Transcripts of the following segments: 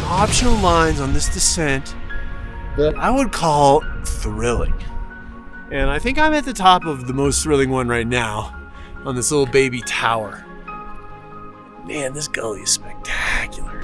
optional lines on this descent that I would call thrilling. And I think I'm at the top of the most thrilling one right now on this little baby tower. Man, this gully is spectacular.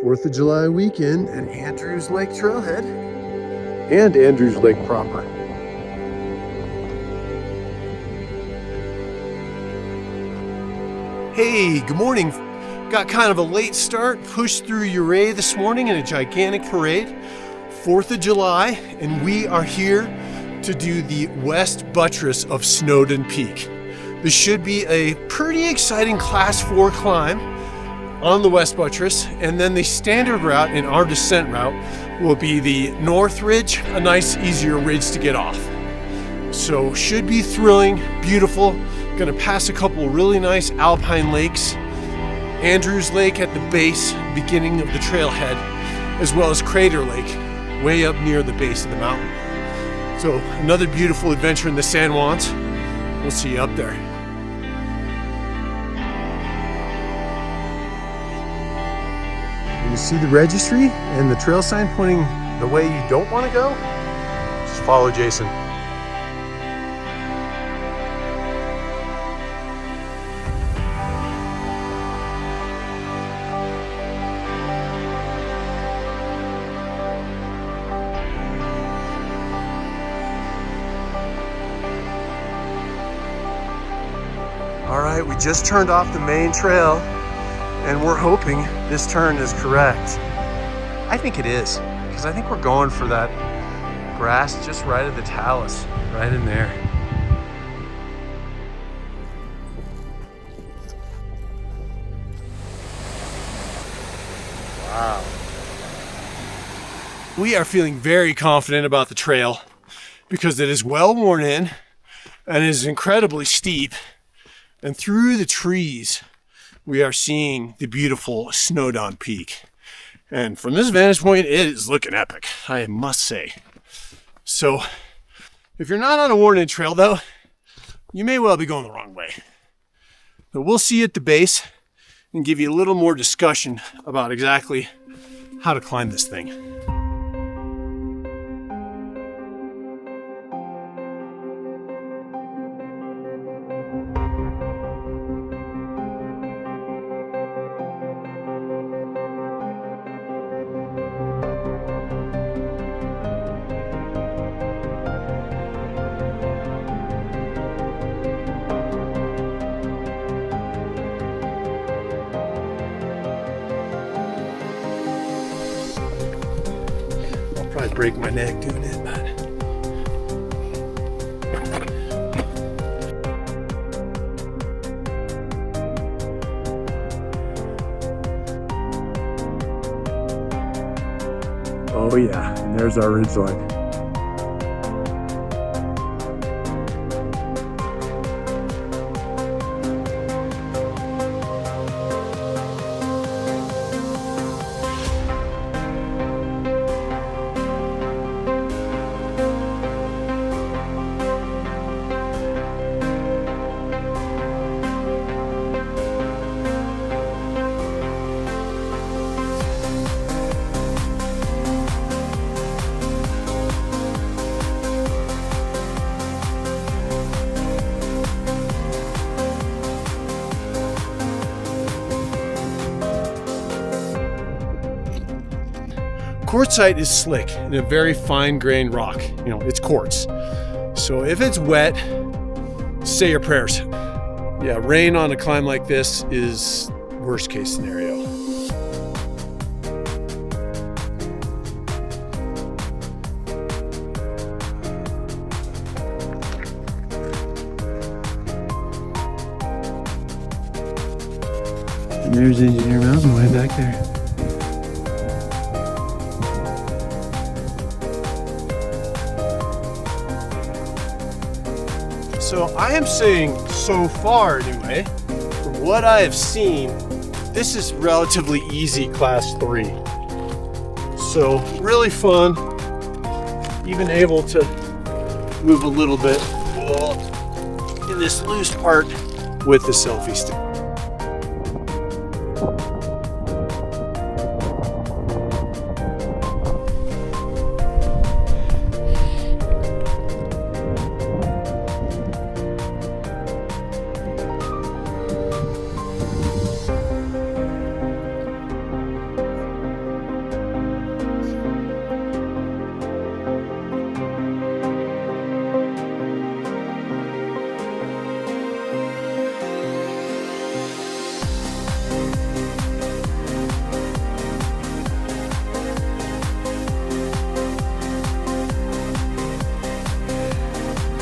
Fourth of July weekend at Andrews Lake Trailhead and Andrews Lake proper. Hey, good morning. Got kind of a late start, pushed through Ouray this morning in a gigantic parade. 4th of July, and we are here to do the west buttress of Snowdon Peak. This should be a pretty exciting class 4 climb on the west buttress, and then the standard route in our descent route will be the north ridge, a nice easier ridge to get off. So should be thrilling, beautiful. Gonna pass a couple really nice alpine lakes, Andrews Lake at the base, beginning of the trailhead, as well as Crater Lake, way up near the base of the mountain. So another beautiful adventure in the San Juans. We'll see you up there. You see the registry and the trail sign pointing the way you don't want to go? Just follow Jason. All right, we just turned off the main trail, and we're hoping this turn is correct. I think it is, because I think we're going for that grass just right at the talus, right in there. Wow. We are feeling very confident about the trail because it is well worn in and is incredibly steep. And through the trees, we are seeing the beautiful Snowdon Peak. And from this vantage point, it is looking epic, I must say. So, if you're not on a worn-in trail though, you may well be going the wrong way. But we'll see you at the base and give you a little more discussion about exactly how to climb this thing. Probably break my neck doing it, but oh yeah, and there's our ridgeline. Quartzite is slick and a very fine-grained rock. You know, it's quartz. So if it's wet, say your prayers. Yeah, rain on a climb like this is worst case scenario. And there's Engineer Mountain way back there. So I am saying, so far anyway, from what I have seen, this is relatively easy class 3. So really fun, even able to move a little bit in this loose part with the selfie stick.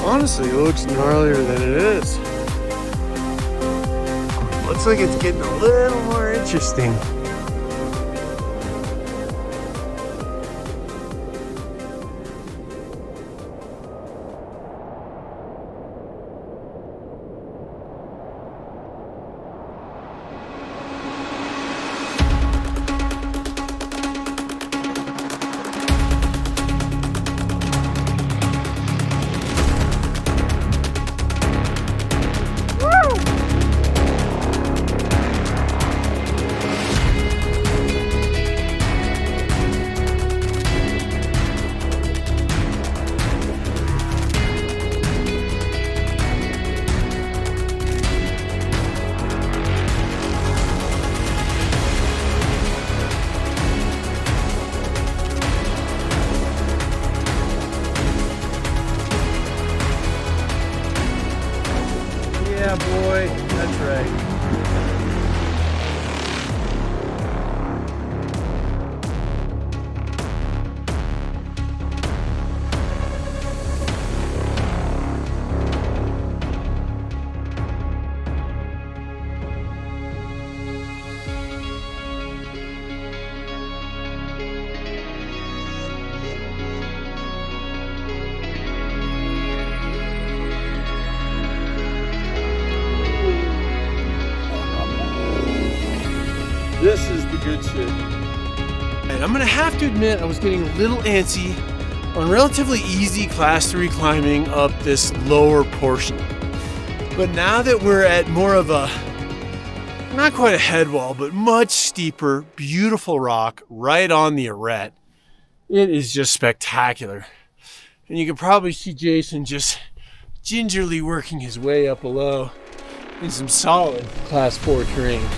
Honestly, it looks gnarlier than it is. Looks like it's getting a little more interesting. Yeah, boy, that's right. This is the good shit. And I'm gonna have to admit I was getting a little antsy on relatively easy class 3 climbing up this lower portion. But now that we're at more of a, not quite a head wall, but much steeper, beautiful rock right on the arête, it is just spectacular. And you can probably see Jason just gingerly working his way up below in some solid class 4 terrain.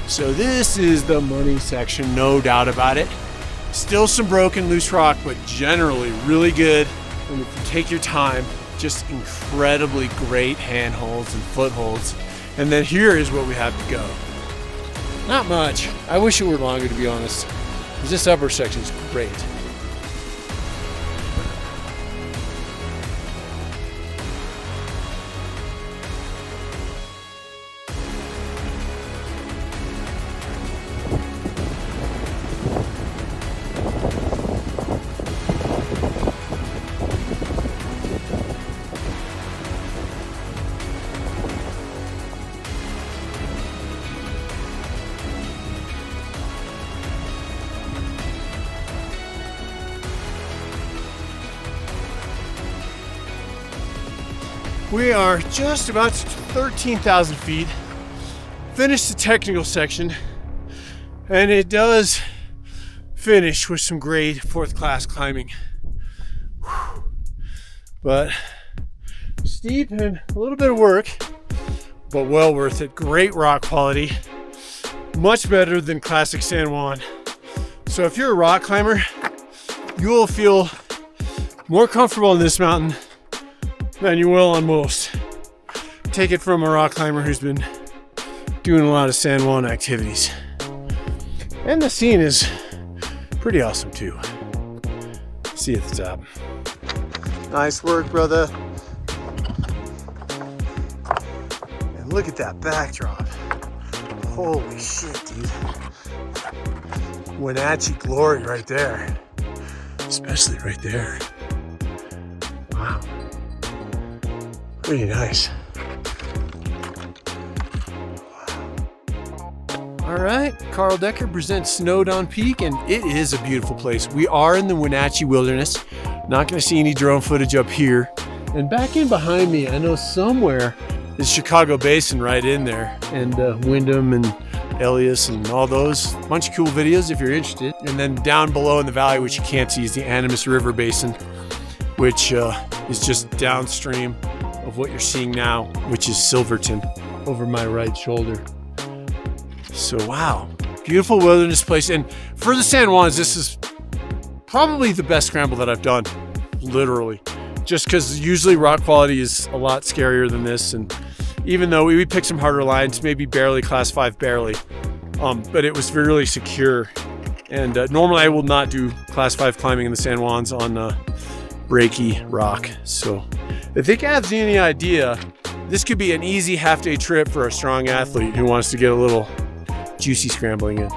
So this is the money section, no doubt about it. Still some broken loose rock, but generally really good. And if you take your time, just incredibly great handholds and footholds. And then here is what we have to go. Not much. I wish it were longer, to be honest, because this upper section is great. We are just about 13,000 feet, finished the technical section, and it does finish with some great 4th class climbing. Whew. But steep and a little bit of work, but well worth it. Great rock quality, much better than classic San Juan. So if you're a rock climber, you will feel more comfortable on this mountain than you will on most. Take it from a rock climber who's been doing a lot of San Juan activities. And the scene is pretty awesome too. See you at the top. Nice work, brother. And look at that backdrop. Holy shit, dude. Wenatchee glory right there. Especially right there. Wow. Pretty nice. All right, Carl Decker presents Snowdon Peak, and it is a beautiful place. We are in the Wenatchee wilderness. Not gonna see any drone footage up here. And back in behind me, I know somewhere is Chicago Basin right in there. And Wyndham and Elias and all those. Bunch of cool videos if you're interested. And then down below in the valley, which you can't see, is the Animas River Basin, which is just downstream of what you're seeing now, which is Silverton over my right shoulder. So wow, beautiful wilderness place. And for the San Juans, this is probably the best scramble that I've done, literally. Just because usually rock quality is a lot scarier than this. And even though we picked some harder lines, maybe barely class 5 barely, but it was really secure. And normally I will not do class 5 climbing in the San Juans on breaky rock. So if it gives you any idea, this could be an easy half-day trip for a strong athlete who wants to get a little juicy scrambling in.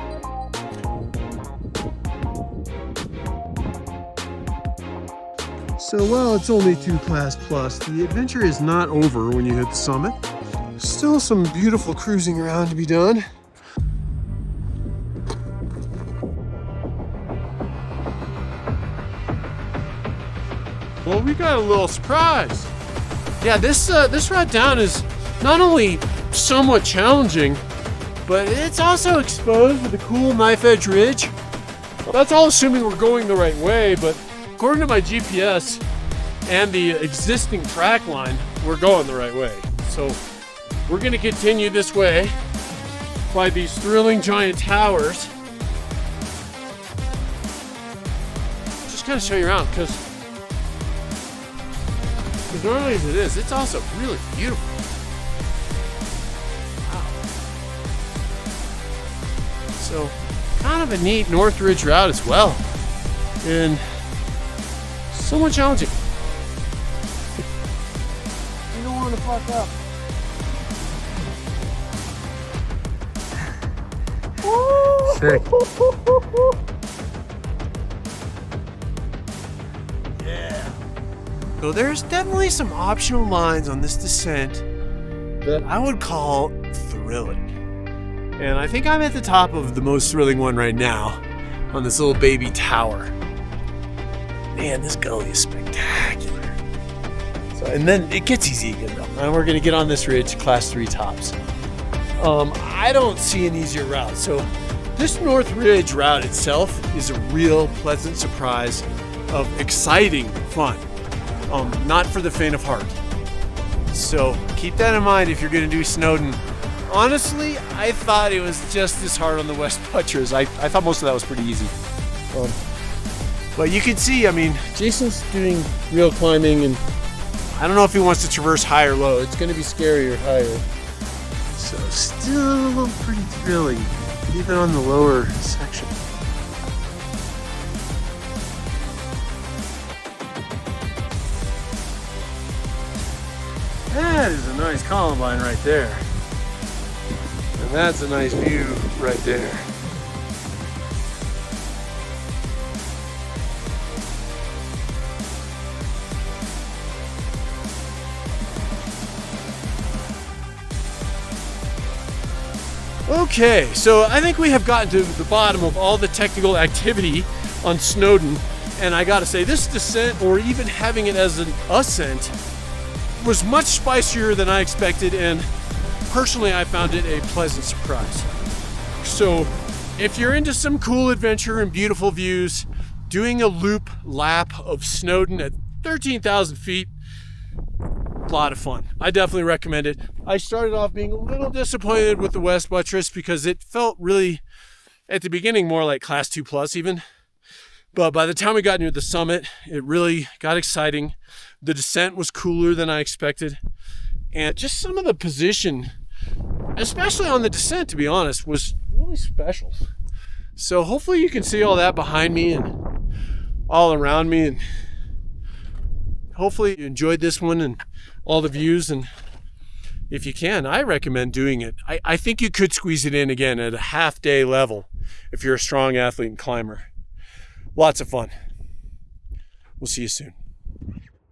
So while it's only 2 class plus, the adventure is not over when you hit the summit. Still some beautiful cruising around to be done. Well, we got a little surprise. Yeah, this route down is not only somewhat challenging, but it's also exposed with a cool knife edge ridge. Well, that's all assuming we're going the right way, but according to my GPS and the existing track line, we're going the right way. So we're gonna continue this way by these thrilling giant towers. Just kind of show you around, because as gnarly as it is, it's also really beautiful. So, kind of a neat North Ridge route as well. And somewhat challenging. You don't want to fuck up. Sick. Yeah. So there's definitely some optional lines on this descent that I would call thrilling. And I think I'm at the top of the most thrilling one right now on this little baby tower. Man, this gully is spectacular. So, and then it gets easy again though. And we're gonna get on this ridge, class 3 tops. I don't see an easier route. So this North Ridge route itself is a real pleasant surprise of exciting fun. Not for the faint of heart. So keep that in mind if you're gonna do Snowdon. Honestly, I thought it was just as hard on the West Buttress. I thought most of that was pretty easy. But you can see, I mean, Jason's doing real climbing, and I don't know if he wants to traverse high or low. It's gonna be scarier higher. So still pretty thrilling, even on the lower section. That is a nice Columbine right there. And that's a nice view right there. Okay, so I think we have gotten to the bottom of all the technical activity on Snowdon, and I gotta say, this descent, or even having it as an ascent, was much spicier than I expected, and personally I found it a pleasant surprise. So if you're into some cool adventure and beautiful views, doing a loop lap of Snowdon at 13,000 feet, a lot of fun. I definitely recommend it. I started off being a little disappointed with the West Buttress because it felt really At the beginning, more like class 2+ even. But by the time we got near the summit, it really got exciting. The descent was cooler than I expected. And just some of the position, especially on the descent, to be honest, was really special. So hopefully you can see all that behind me and all around me. And hopefully you enjoyed this one and all the views. And if you can, I recommend doing it. I think you could squeeze it in again at a half-day level if you're a strong athlete and climber. Lots of fun. We'll see you soon.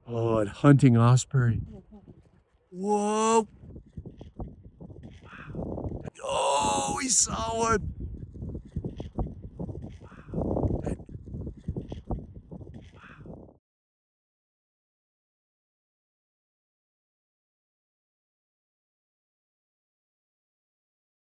Oh, at hunting osprey. Whoa. Oh, we saw one.